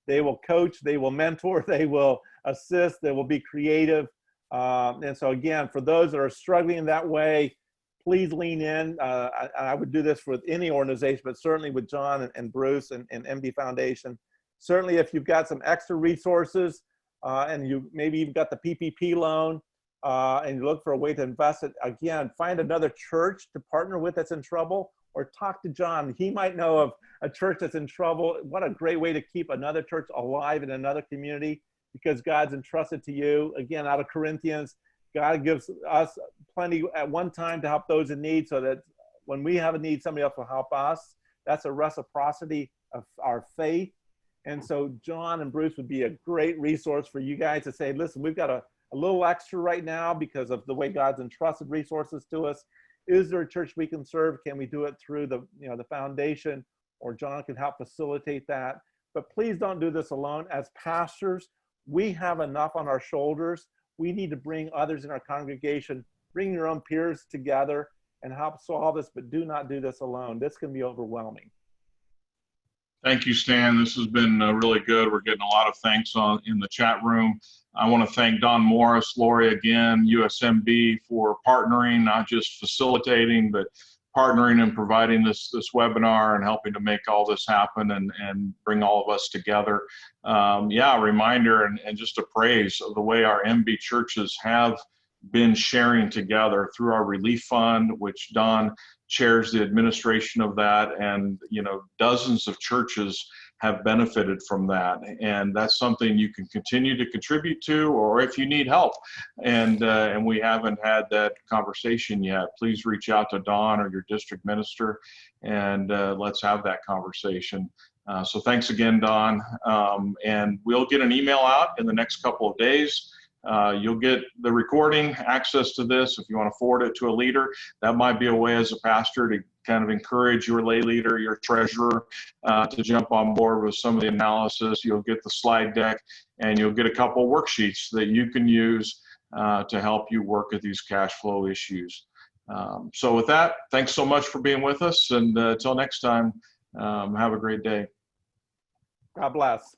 They will coach, they will mentor, they will assist, they will be creative. And so again, for those that are struggling in that way, please lean in. I would do this with any organization, but certainly with John and Bruce and MB Foundation. Certainly if you've got some extra resources and maybe you've got the PPP loan and you look for a way to invest it, again, find another church to partner with that's in trouble, or talk to John. He might know of a church that's in trouble. What a great way to keep another church alive in another community, because God's entrusted to you. Again, out of Corinthians, God gives us plenty at one time to help those in need, so that when we have a need, somebody else will help us. That's a reciprocity of our faith. And so John and Bruce would be a great resource for you guys to say, listen, we've got a little extra right now because of the way God's entrusted resources to us. Is there a church we can serve? Can we do it through the, the foundation, or John can help facilitate that? But please don't do this alone. As pastors, we have enough on our shoulders. We need to bring others in our congregation, bring your own peers together and help solve this, but do not do this alone. This can be overwhelming. Thank you, Stan. This has been really good. We're getting a lot of thanks in the chat room. I want to thank Don Morris, Lori again, USMB for partnering, not just facilitating, but partnering and providing this webinar and helping to make all this happen and bring all of us together. Yeah, a reminder and just a praise of the way our MB churches have been sharing together through our relief fund, which Don chairs the administration of that, and dozens of churches have benefited from that, and that's something you can continue to contribute to, or if you need help and we haven't had that conversation yet, please reach out to Don or your district minister and let's have that conversation. So thanks again, Don, and we'll get an email out in the next couple of days. You'll get the recording, access to this if you want to forward it to a leader. That might be a way as a pastor to kind of encourage your lay leader, your treasurer, to jump on board with some of the analysis. You'll get the slide deck and you'll get a couple worksheets that you can use to help you work at these cash flow issues. So with that, thanks so much for being with us, and until next time, have a great day. God bless.